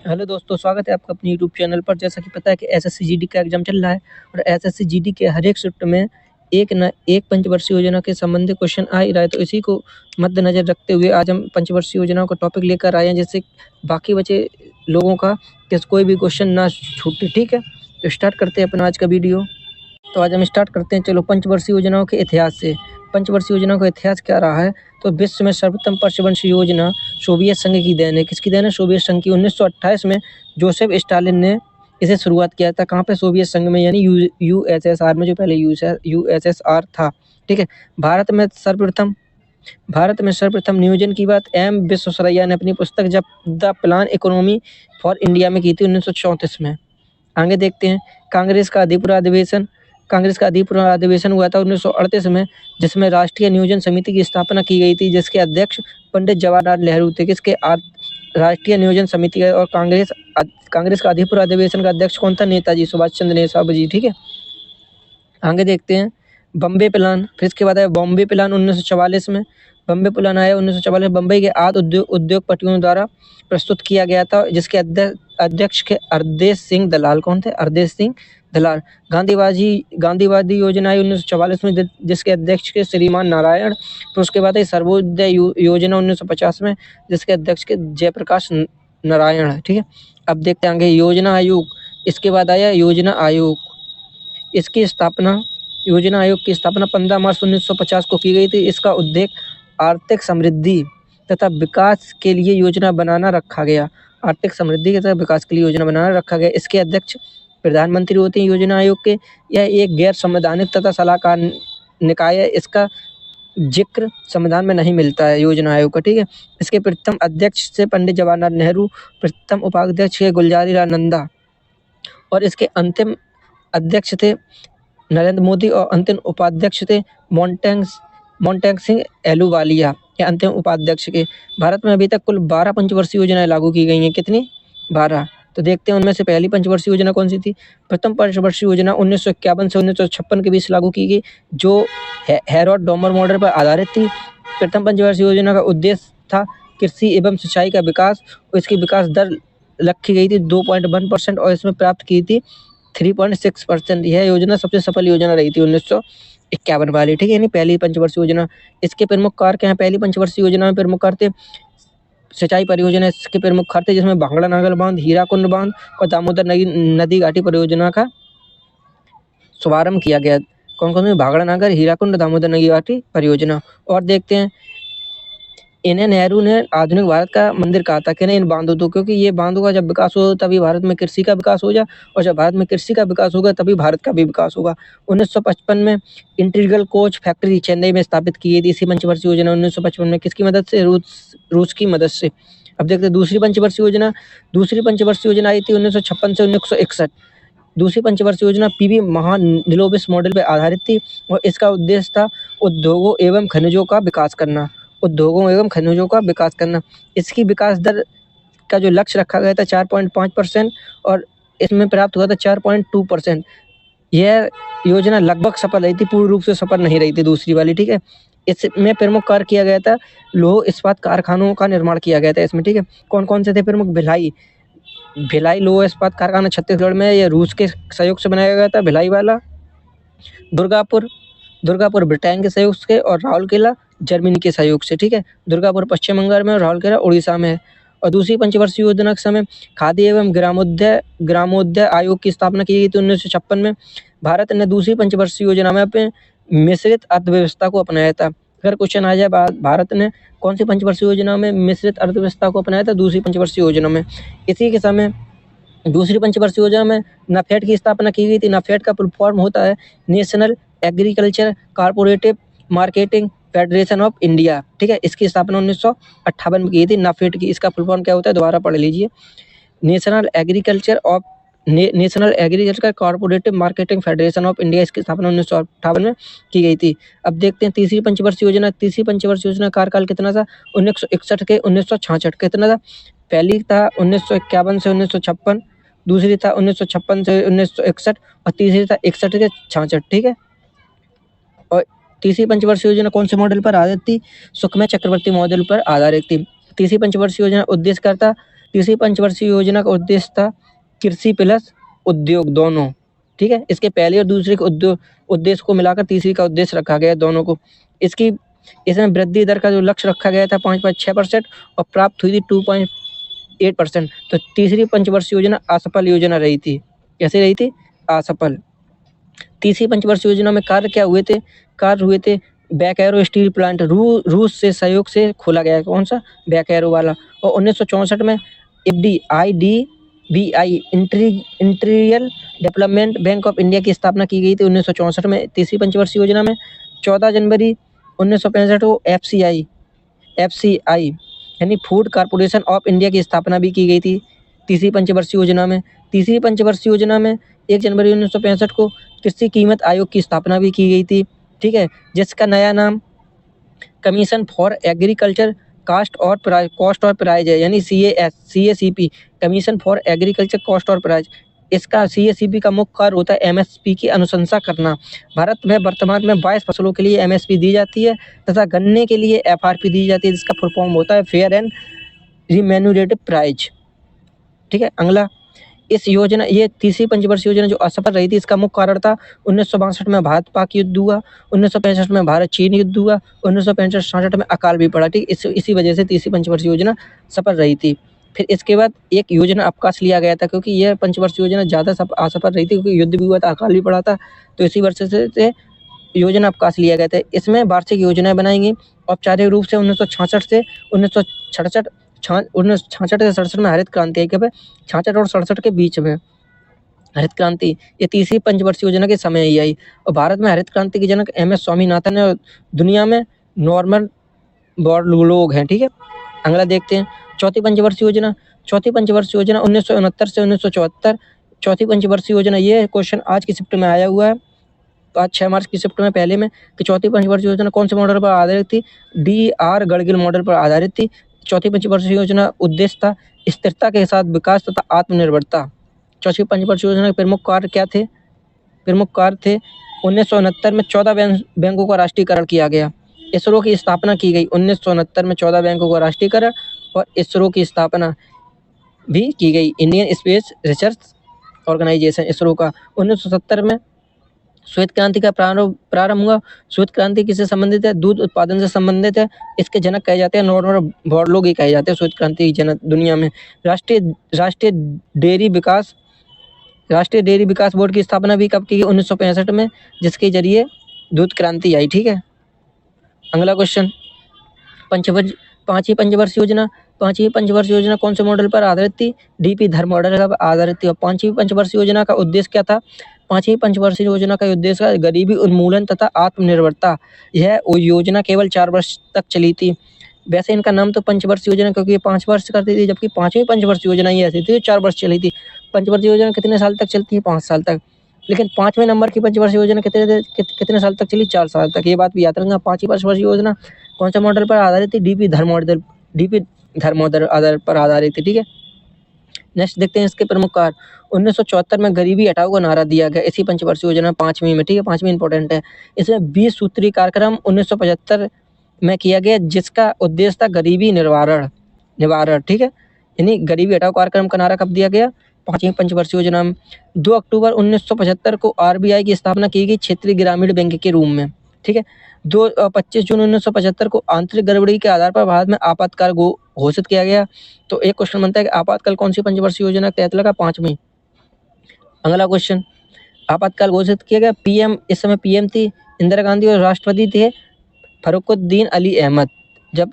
Hello दोस्तों, स्वागत है आपका अपने यूट्यूब चैनल पर। जैसा कि पता है कि एसएससी जीडी का एग्जाम चल रहा है और एसएससी जीडी के हर एक शिफ्ट में एक पंचवर्षीय योजना के संबंधित क्वेश्चन आ ही रहा है। तो इसी को मद्देनजर रखते हुए आज हम पंचवर्षीय योजनाओं का टॉपिक लेकर आए हैं, जिससे बाकी बचे लोगों का कोई भी क्वेश्चन ना छूटे। ठीक है, तो स्टार्ट करते हैं अपना आज का वीडियो। तो आज हम स्टार्ट करते हैं, चलो, पंचवर्षीय योजनाओं के इतिहास से। पंचवर्षीय योजनाओं का इतिहास क्या रहा है? तो विश्व में सर्वोत्तम पंचवर्षीय योजना सोवियत संघ की देन है। किसकी देन है? सोवियत संघ की। 1928 में जोसेफ स्टालिन ने इसे शुरुआत किया था। कहाँ पे? सोवियत संघ में, यानी यूएसएसआर में, जो पहले यूएसएसआर था। ठीक है। भारत में सर्वप्रथम नियोजन की बात एम विश्वेश्वरैया ने अपनी पुस्तक जब the plan economy for India में की थी 1934 में। आगे देखते हैं, कांग्रेस का अधिपूर्ण अधिवेशन हुआ था 1938 में, जिसमें राष्ट्रीय नियोजन समिति की स्थापना की गई थी, जिसके अध्यक्ष पंडित जवाहरलाल नेहरू थे। किसके? राष्ट्रीय नियोजन समिति का। और कांग्रेस का अधिपूर्ण अधिवेशन का अध्यक्ष कौन था? नेताजी सुभाष चंद्र नेताजी जी। ठीक है। आगे देखते हैं, बॉम्बे प्लान। फिर इसके बाद आया बॉम्बे प्लान 1944 में। बॉम्बे प्लान आया 1944 में, बम्बई के आदि उद्योगपतियों द्वारा प्रस्तुत किया गया था, जिसके अध्यक्ष के हरदेश सिंह दलाल। कौन थे? हरदेश सिंह दलाल। गांधीवादी योजना आई 1944 में, जिसके अध्यक्ष के श्रीमान नारायण। तो उसके बाद आई सर्वोदय योजना 1950 में, जिसके अध्यक्ष के जयप्रकाश नारायण है। ठीक है। अब देखते हैं आगे, योजना आयोग। इसके बाद आया योजना आयोग। योजना आयोग की स्थापना 15 मार्च 1950 को की गई थी। इसका उद्देश्य आर्थिक समृद्धि तथा विकास के लिए योजना बनाना रखा गया। आर्थिक समृद्धि तथा विकास के लिए योजना बनाना रखा गया। इसके अध्यक्ष प्रधानमंत्री होते हैं योजना आयोग के। यह एक गैर संवैधानिक तथा सलाहकार निकाय है। इसका जिक्र संविधान में नहीं मिलता है योजना आयोग का। ठीक है। इसके प्रथम अध्यक्ष से पंडित जवाहरलाल नेहरू, प्रथम उपाध्यक्ष है गुलजारी लाल नंदा, और इसके अंतिम अध्यक्ष थे नरेंद्र मोदी, और अंतिम उपाध्यक्ष थे मोंटेग सिंह एलूवालिया, ये अंतिम उपाध्यक्ष के। भारत में अभी तक कुल 12 पंचवर्षीय योजनाएं लागू की गई हैं। कितनी? 12। तो देखते हैं उनमें से पहली पंचवर्षीय योजना कौन सी थी। प्रथम पंचवर्षीय योजना 1951 से 1956 के बीच लागू की गई, जो हेरोड डोमर मॉडल पर आधारित थी। प्रथम पंचवर्षीय योजना का उद्देश्य था कृषि एवं सिंचाई का विकास, और इसकी विकास दर रखी गई थी 2.1%, और इसमें प्राप्त की थी 3.6%। यह योजना सबसे सफल योजना रही थी 1951 वाली। ठीक है, यानी पहली पंचवर्षीय योजना। इसके प्रमुख कार्य क्या हैं? पहली पंचवर्षीय योजना में प्रमुख कार्य थे सिंचाई परियोजना। इसके प्रमुख कार्य थे, जिसमें भांगड़ा नागल बांध, हीराकुंड बांध और दामोदर नदी घाटी परियोजना का शुभारंभ किया गया। कौन कौन से? भांगड़ा नागर, हीराकुंड, दामोदर नदी घाटी परियोजना। और देखते हैं, इन्हें नेहरू ने आधुनिक भारत का मंदिर कहा था। कि नहीं? इन बांधों तो, क्योंकि ये बांधों का जब विकास हो तभी भारत में कृषि का विकास हो जाए, और जब भारत में कृषि का विकास होगा तभी भारत का भी विकास होगा। 1955 में इंटीग्रल कोच फैक्ट्री चेन्नई में स्थापित की गई थी। इसी पंचवर्षीय योजना 1955 में। किसकी मदद से? रूस की मदद से। अब देखते हैं दूसरी पंचवर्षीय योजना। दूसरी पंचवर्षीय योजना आई थी 1956 से 1961। दूसरी पंचवर्षीय योजना पीवी महानिलोबिस मॉडल पर आधारित थी, और इसका उद्देश्य था उद्योगों एवं खनिजों का विकास करना। इसकी विकास दर का जो लक्ष्य रखा गया था 4.5%, और इसमें प्राप्त हुआ था 4.2%। यह योजना लगभग सफल रही थी, पूर्ण रूप से सफल नहीं रही थी दूसरी वाली। ठीक है। इसमें प्रमुख कार्य किया गया था लौह इस्पात कारखानों का निर्माण किया गया था इसमें। ठीक है। कौन कौन से थे प्रमुख? भिलाई लौह इस्पात कारखाना छत्तीसगढ़ में, यह रूस के सहयोग से बनाया गया था, भिलाई वाला। दुर्गापुर ब्रिटेन के सहयोग से, और राउरकेला जर्मनी के सहयोग से। ठीक है। दुर्गापुर पश्चिम बंगाल में और राउरकेला उड़ीसा में है। और दूसरी पंचवर्षीय योजना के समय खादी एवं ग्रामोदय आयोग की स्थापना की गई थी 1956 में। भारत ने दूसरी पंचवर्षीय योजना में अपने मिश्रित अर्थव्यवस्था को अपनाया था। अगर क्वेश्चन आ जाए, भारत ने कौन सी पंचवर्षीय योजना में मिश्रित अर्थव्यवस्था को अपनाया था? दूसरी पंचवर्षीय योजना में। इसी के समय दूसरी पंचवर्षीय योजना में नाफेड की स्थापना की गई थी। नाफेड का फुल फॉर्म होता है national agriculture corporative marketing federation of India. ठीक है। इसकी स्थापना 1958 में की थी नाफेड की। इसका फुल फॉर्म क्या होता है? दोबारा पढ़ लीजिए। National agriculture corporative marketing federation of India. इसकी स्थापना 1958 में की गई थी। अब देखते हैं तीसरी पंचवर्षीय योजना। तीसरी पंचवर्षीय योजना का कार्यकाल कितना था? 1961 के 1966। कितना था? पहली था 1951 से 1956, दूसरी था 1956 से 1961, और तीसरी था 61 से 66। ठीक है। और तीसरी पंचवर्षीय योजना कौन से मॉडल पर आधारित थी? सुकमा चक्रवर्ती मॉडल पर आधारित थी। तीसरी पंचवर्षीय योजना उद्देश्य करता तीसरी पंचवर्षीय योजना का उद्देश्य था कृषि प्लस उद्योग दोनों, ठीक है। इसके पहले और दूसरे के उद्देश्य को मिलाकर तीसरी का उद्देश्य रखा गया दोनों को। इसमें वृद्धि दर का जो लक्ष्य रखा गया था 5.6% और प्राप्त हुई थी 2.8%। तो तीसरी पंचवर्षीय योजना असफल योजना रही थी। कैसे रही थी? असफल। तीसरी पंचवर्षीय योजना में कार्य हुए थे बैकएरो स्टील प्लांट रूस से सहयोग से खोला गया है। कौन सा? बैकएरो वाला। और 1964 में IDBI industrial development bank of India की स्थापना की गई थी 1964 में तीसरी पंचवर्षीय योजना में। 14 जनवरी 1965 को FCI यानी फूड कॉर्पोरेशन ऑफ इंडिया की स्थापना भी की गई थी तीसरी पंचवर्षीय योजना में। तीसरी पंचवर्षीय योजना में 1 जनवरी 1965 को कृषि कीमत आयोग की स्थापना भी की गई थी, ठीक है, जिसका नया नाम कमीशन फॉर एग्रीकल्चर कॉस्ट और प्राइस है, यानी CACP, commission for agriculture cost और प्राइस। इसका CACP का मुख्य कार्य होता है MSP की अनुशंसा करना। भारत में वर्तमान में 22 फसलों के लिए MSP दी जाती है तथा गन्ने के लिए FRP दी जाती है, जिसका फुल फॉर्म होता है फेयर एंड रिम्यूनरेटिव प्राइस, ठीक है। अगला, ये तीसरी पंचवर्षीय योजना जो असफल रही थी, इसका मुख्य कारण था 1962 में भारत पाक युद्ध हुआ, 1965 में भारत चीन युद्ध हुआ, 1965-66 में अकाल भी पड़ा, ठीक। इसी वजह से तीसरी पंचवर्षीय योजना सफल रही थी। फिर इसके बाद एक योजना अवकाश लिया गया था, क्योंकि यह पंचवर्षीय योजना ज़्यादा असफल रही थी, क्योंकि युद्ध भी हुआ था, अकाल भी पड़ा था, तो इसी वर्ष से योजना अवकाश लिया गया था। इसमें वार्षिक योजनाएं बनाएंगी। औपचारिक रूप से 1966 से 1967 1966 से 67 में हरित क्रांति आई। कब? 66 और 67 के बीच में हरित क्रांति, ये तीसरी पंचवर्षीय योजना के समय ही आई। और भारत में हरित क्रांति के जनक MS स्वामीनाथन है, और दुनिया में नॉर्मन बोरलॉग हैं, ठीक है। अगला देखते हैं चौथी पंचवर्षीय योजना। चौथी पंचवर्षीय योजना 1969 से 1974। चौथी पंचवर्षीय योजना, ये क्वेश्चन आज की शिफ्ट में आया हुआ है, आज 6 मार्च की शिफ्ट में पहले में, कि चौथी पंचवर्षीय योजना कौन से मॉडल पर आधारित थी? DR गडगिल मॉडल पर आधारित थी। चौथी पंचवर्षीय योजना उद्देश्य था स्थिरता के साथ विकास तथा आत्मनिर्भरता। चौथी पंचवर्षीय योजना के प्रमुख कार्य क्या थे? प्रमुख कार्य थे 1969 में 14 बैंकों का राष्ट्रीयकरण किया गया। इसरो की स्थापना की गई 1969 में 14 बैंकों का राष्ट्रीयकरण, और इसरो की स्थापना भी की गई, Indian space research organisation ISRO का। 1970 में श्वेत क्रांति का प्रारंभ हुआ। श्वेत क्रांति किससे संबंधित है? दूध उत्पादन से संबंधित है। इसके जनक कहे जाते हैं नॉर्मन बोरलॉग ही कहे जाते हैं श्वेत क्रांति के जनक दुनिया में। राष्ट्रीय डेयरी विकास बोर्ड की स्थापना भी कब की गई? 1965 में, जिसके जरिए दूध क्रांति आई, ठीक है। अगला क्वेश्चन, पांचवी पंचवर्षीय योजना। पांचवी पंचवर्षीय योजना कौन से मॉडल पर आधारित थी? DP धर मॉडल पर आधारित थी। और पांचवी पंचवर्षीय योजना का उद्देश्य क्या था? पांचवी पंचवर्षीय योजना का उद्देश्य है गरीबी उन्मूलन तथा आत्मनिर्भरता। यह योजना केवल 4 वर्ष तक चली थी। वैसे इनका नाम तो पंचवर्षीय योजना, क्योंकि ये 5 वर्ष करती थी, जबकि पांचवी पंचवर्षीय योजना ये ऐसी थी 4 वर्ष चली थी। पंचवर्षीय योजना कितने साल तक चलती है? 5 साल तक। लेकिन 5वें नंबर की पंचवर्षीय योजना कितने साल तक चली? 4 साल तक। ये बात भी याद रखना। पांचवी पंचवर्षीय योजना कौन से मॉडल पर आधारित थी? DP धर मॉडल आधार पर आधारित थी, ठीक है। नेक्स्ट देखते हैं इसके प्रमुख कार्य। 1974 में गरीबी हटाओ का नारा दिया गया, इसी पंचवर्षीय योजना 5वीं में, ठीक है। 5वीं इंपॉर्टेंट है। इसमें 20 सूत्री कार्यक्रम 1975 में किया गया, जिसका उद्देश्य था गरीबी निवारण, ठीक है। यानी गरीबी हटाओ कार्यक्रम का नारा कब दिया गया? 5वीं पंचवर्षीय योजना में। 2 अक्टूबर 1975 को RBI की स्थापना की गई क्षेत्रीय ग्रामीण बैंक के रूप में, ठीक है। 25 जून 1975 को आंतरिक गड़बड़ी के आधार पर भारत में आपातकाल घोषित किया गया। तो एक क्वेश्चन बनता है कि आपातकाल कौन सी पंचवर्षीय योजना के तहत लगा? 5वीं। अगला क्वेश्चन, आपातकाल घोषित किया गया। PM इस समय PM थी इंदिरा गांधी, और राष्ट्रपति थे फरुखुद्दीन अली अहमद, जब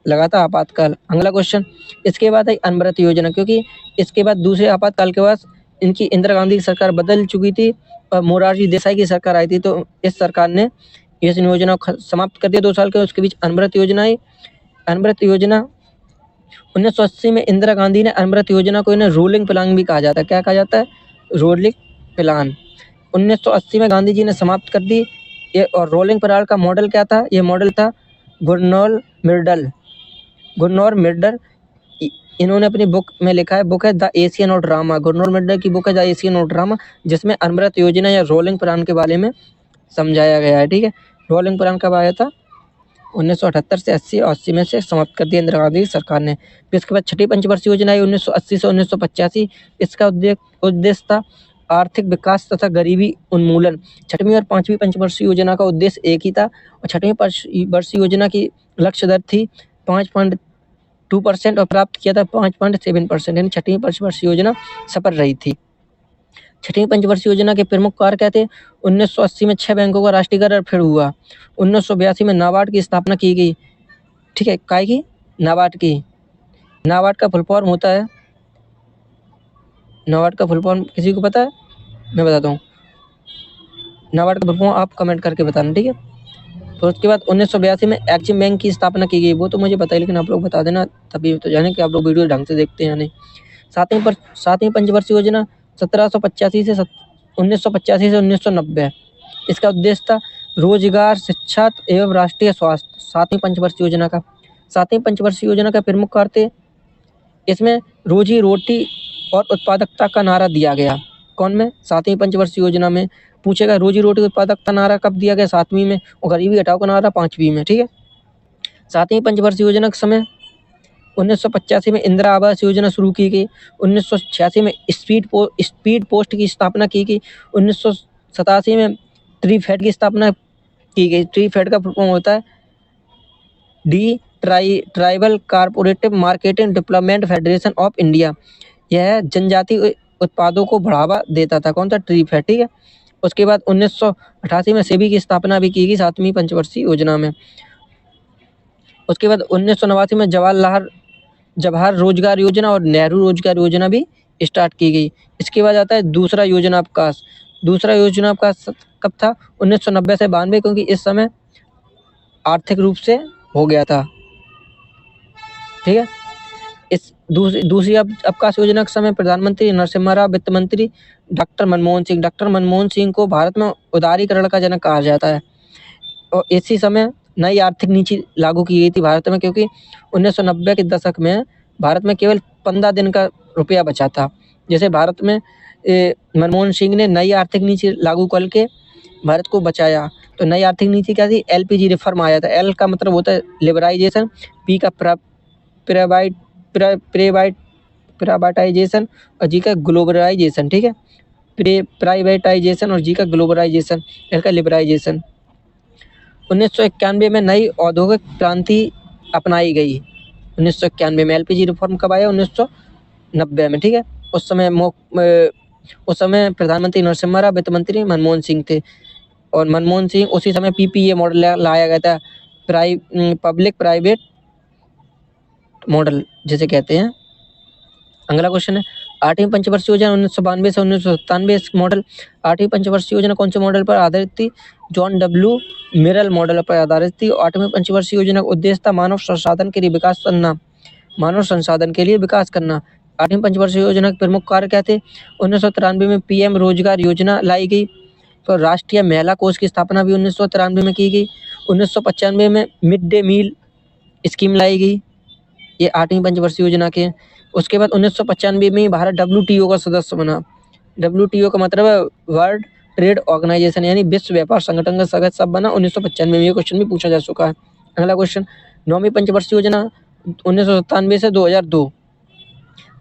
लगा था आपातकाल। अगला क्वेश्चन, इसके बाद है अनवरत योजना, क्योंकि इसके बाद दूसरे आपातकाल के बाद इनकी इंदिरा गांधी की सरकार बदल चुकी थी और मोरारजी देसाई की सरकार आई थी, तो इस सरकार ने इस योजना को समाप्त कर दिया 2 साल के। उसके बीच अनवरत योजना आई। अनवरत योजना 1980 में इंदिरा गांधी ने अनवरत योजना को इन्हें रोलिंग प्लान भी कहा जाता है। क्या कहा जाता है? Rolling plan. 1980 में गांधी जी ने समाप्त कर दी ये। और रोलिंग प्लान का मॉडल क्या था? ये मॉडल था गुरनौर मिर्डल। इन्होंने अपनी बुक में लिखा है, बुक है द एशियन और ड्रामा। गुरनौर मिर्डल की बुक है द एशियन और ड्रामा, जिसमें अनवरत योजना या रोलिंग प्लान के बारे में समझाया गया है, ठीक है। रोलिंग प्लान कब आया था? 1978 से 80 और 80 में से समाप्त कर दिया इंदिरा गांधी सरकार ने। फिर इसके बाद छठी पंचवर्षीय योजना आई 1980 से 1985। इसका उद्देश्य था आर्थिक विकास तथा गरीबी उन्मूलन। छठवीं और पांचवी पंचवर्षीय योजना का उद्देश्य एक ही था और छठवीं वर्षीय योजना की लक्ष्य दर थी 5.2% और प्राप्त किया था 5.7%, यानी छठवीं पंचवर्षीय योजना सफल रही थी। छठवीं पंचवर्षीय योजना के प्रमुख कार्य क्या थे? 1980 में 6 बैंकों का राष्ट्रीयकरण फिर हुआ। 1982 में नाबार्ड की स्थापना की गई। ठीक है, काय की? नाबार्ड की। नाबार्ड का फुल फॉर्म होता है, नाबार्ड का फुल फॉर्म किसी को पता है? मैं बताता हूँ। नाबार्ड का फुल फॉर्म आप कमेंट करके बताना, ठीक है। तो उसके बाद 1982 में एक्सिम बैंक की स्थापना की गई। वो तो मुझे पता है, लेकिन आप लोग बता देना, तभी तो जाने कि आप लोग वीडियो ढंग से देखते हैं या नहीं। सातवीं पंचवर्षीय योजना 1985 से 1990। इसका उद्देश्य था रोजगार, शिक्षा एवं राष्ट्रीय स्वास्थ्य। सातवीं पंचवर्षीय योजना का प्रमुख कार्य थे, इसमें रोजी रोटी और उत्पादकता का नारा दिया गया। कौन में? सातवीं पंचवर्षीय योजना में पूछेगा। रोजी रोटी उत्पादकता नारा कब दिया गया? 7वीं में। और गरीबी हटाओ का नारा 5वीं में। ठीक है। सातवीं पंचवर्षीय योजना के समय 1985 में इंदिरा आवास योजना शुरू की गई। 1986 में स्पीड पोस्ट की स्थापना की गई। 1987 में ट्रीफेड की स्थापना की गई। ट्रीफेड का फुल फॉर्म होता है tribal corporative marketing development federation of India. यह जनजाति उत्पादों को बढ़ावा देता था। कौन सा? ट्रीफेड। ठीक है। उसके बाद 1988 में सेबी की स्थापना भी की गई सातवीं पंचवर्षीय योजना में। उसके बाद 1989 में जवाहर रोजगार योजना और नेहरू रोजगार योजना भी स्टार्ट की गई। इसके बाद आता है दूसरा योजना अवकाश। दूसरा योजना अवकाश कब था? 1990 से 92, क्योंकि इस समय आर्थिक रूप से हो गया था। ठीक है। इस दूसरी अवकाश योजना के समय प्रधानमंत्री नरसिम्हा राव, वित्त मंत्री डॉक्टर मनमोहन सिंह को भारत में उदारीकरण का जनक कहा जाता है। और इसी समय नई आर्थिक नीति लागू की गई थी भारत में, क्योंकि 1990 के दशक में भारत में केवल 15 दिन का रुपया बचा था। जैसे भारत में मनमोहन सिंह ने नई आर्थिक नीति लागू करके भारत को बचाया। तो नई आर्थिक नीति क्या थी? LPG रिफॉर्म आया था। L का मतलब होता है लिबराइजेशन, P का प्राइवेटाइजेशन और G का ग्लोबलाइजेशन। ठीक है। प्राइवेटाइजेशन और G का ग्लोबलाइजेशन, L का लिबराइजेशन। 1991 में नई औद्योगिक क्रांति अपनाई गई। 1991 में LPG रिफॉर्म कब आया? 1990 में। ठीक है। उस समय प्रधानमंत्री नरसिम्हा राव, वित्त मंत्री मनमोहन सिंह थे। और मनमोहन सिंह उसी समय PPA मॉडल लाया गया था, पब्लिक प्राइवेट मॉडल जिसे कहते हैं। अगला क्वेश्चन है आठवीं पंचवर्षीय योजना 1992 से 1997 मॉडल। आठवीं पंचवर्षीय योजना कौन से मॉडल पर आधारित थी? जॉन डब्ल्यू मिरल मॉडल पर आधारित थी। आठवीं पंचवर्षीय योजना का उद्देश्य था मानव संसाधन के लिए विकास करना। आठवीं पंचवर्षीय योजना के प्रमुख कार्य क्या थे? 1993 में PM रोजगार योजना लाई गई। तो राष्ट्रीय महिला कोष की स्थापना भी 1993 में की गई। 1995 में मिड डे मील स्कीम लाई गई। ये आठवीं पंचवर्षीय योजना के। उसके बाद 1995 में भारत WTO का सदस्य बना। WTO का मतलब है वर्ल्ड ट्रेड ऑर्गेनाइजेशन, यानी विश्व व्यापार संगठन का सदस्य बना 1995 में। ये क्वेश्चन भी पूछा जा चुका है। अगला क्वेश्चन नौवीं पंचवर्षीय योजना 1997 से 2002।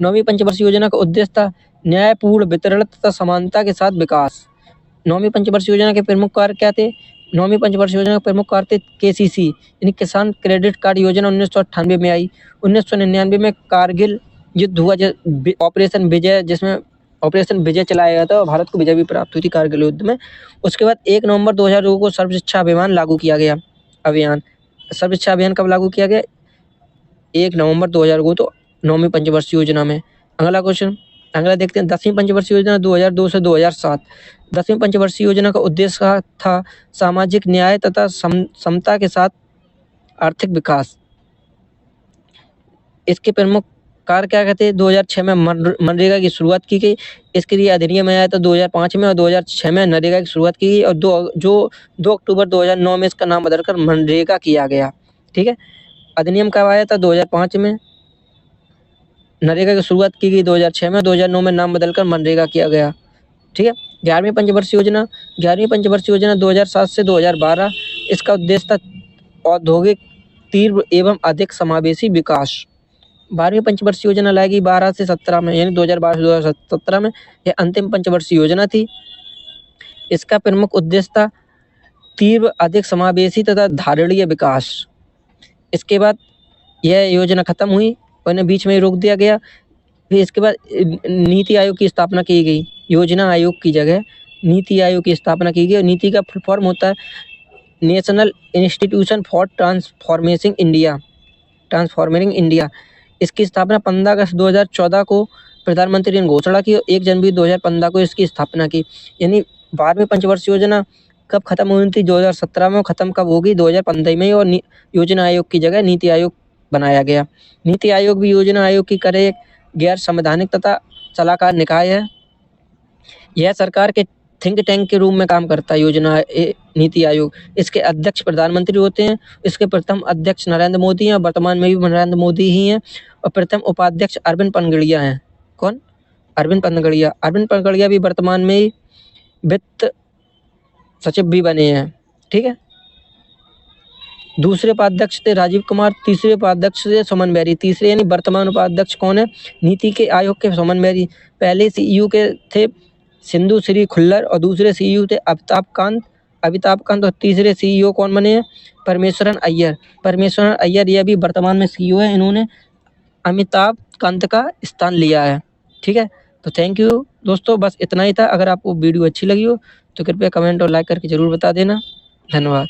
नौवीं पंचवर्षीय योजना का उद्देश्य था न्यायपूर्ण वितरण तथा समानता के साथ विकास। नौवीं पंचवर्षीय योजना के प्रमुख कार्य क्या थे? नौवीं पंचवर्षीय योजना के प्रमुख कार्य थे KCC, यानी किसान क्रेडिट कार्ड योजना 1998 में आई। 1999 में कारगिल युद्ध हुआ, ऑपरेशन विजय, जिसमें ऑपरेशन विजय चलाया गया था और भारत को विजय भी प्राप्त हुई थी कारगिल युद्ध में। उसके बाद 1 नवंबर 2002 को सर्व शिक्षा अभियान लागू किया गया। सर्व शिक्षा अभियान कब लागू किया गया? 1 नवंबर 2002, तो नौवीं पंचवर्षीय योजना में। अगला क्वेश्चन अगला देखते हैं 10वीं पंचवर्षीय योजना 2002 से 2007। 10वीं पंचवर्षीय योजना का उद्देश्य था सामाजिक न्याय तथा समता के साथ आर्थिक विकास। इसके प्रमुख कार्य क्या कहते हैं? 2006 में मनरेगा की शुरुआत की गई। इसके लिए अधिनियम आया था 2005 में और 2006 में मनरेगा की शुरुआत की गई और 2 अक्टूबर 2009 में इसका नाम बदलकर मनरेगा किया गया। ठीक है। अधिनियम कब आया था? 2005 में। नरेगा की शुरुआत की गई 2006 में, 2009 में नाम बदलकर मनरेगा किया गया। ठीक है। 11वीं पंचवर्षीय योजना 2007 से 2012। इसका उद्देश्य था औद्योगिक तीव्र एवं अधिक समावेशी विकास। 12वीं पंचवर्षीय योजना लाएगी 12 से 17 में, यानी 2012 से 2017 में। यह अंतिम पंचवर्षीय योजना थी। इसका प्रमुख उद्देश्य था तीव्र अधिक समावेशी तथा धारणीय विकास। इसके बाद यह योजना खत्म हुई और इन्हें बीच में ही रोक दिया गया। फिर इसके बाद नीति आयोग की स्थापना की गई। योजना आयोग की जगह नीति आयोग की स्थापना की गई और नीति का फुल फॉर्म होता है national institution for transforming India. इसकी स्थापना 15 अगस्त 2014 को प्रधानमंत्री ने घोषणा की और 1 जनवरी 2015 को इसकी स्थापना की। यानी 12वीं पंचवर्षीय योजना कब खत्म हुई थी? 2017 में। खत्म कब होगी? 2015 में। और योजना आयोग की जगह नीति आयोग बनाया गया। नीति आयोग भी योजना आयोग की तरह एक गैर संवैधानिक तथा सलाहकार निकाय है। यह सरकार के थिंक टैंक के रूप में काम करता है। नीति आयोग, इसके अध्यक्ष प्रधानमंत्री होते हैं। इसके प्रथम अध्यक्ष नरेंद्र मोदी हैं, वर्तमान में भी नरेंद्र मोदी ही हैं। और प्रथम उपाध्यक्ष अरविंद पनगड़िया हैं। कौन? अरविंद पनगड़िया। अरविंद पनगड़िया भी वर्तमान में ही वित्त सचिव भी बने हैं। ठीक है। दूसरे उपाध्यक्ष थे राजीव कुमार, तीसरे उपाध्यक्ष थे सुमन बेरी। तीसरे यानी वर्तमान उपाध्यक्ष कौन है? नीति के आयोग के सुमन बेरी। पहले सीईओ के थे सिंधु श्री खुल्लर और दूसरे सीईओ थे अमिताभ कांत और तीसरे सीईओ कौन बने हैं? परमेश्वरन अय्यर यह भी वर्तमान में सीईओ है। इन्होंने अमिताभ कांत का स्थान लिया है। ठीक है। तो थैंक यू दोस्तों, बस इतना ही था। अगर आपको वीडियो अच्छी लगी हो तो कृपया कमेंट और लाइक करके जरूर बता देना। धन्यवाद।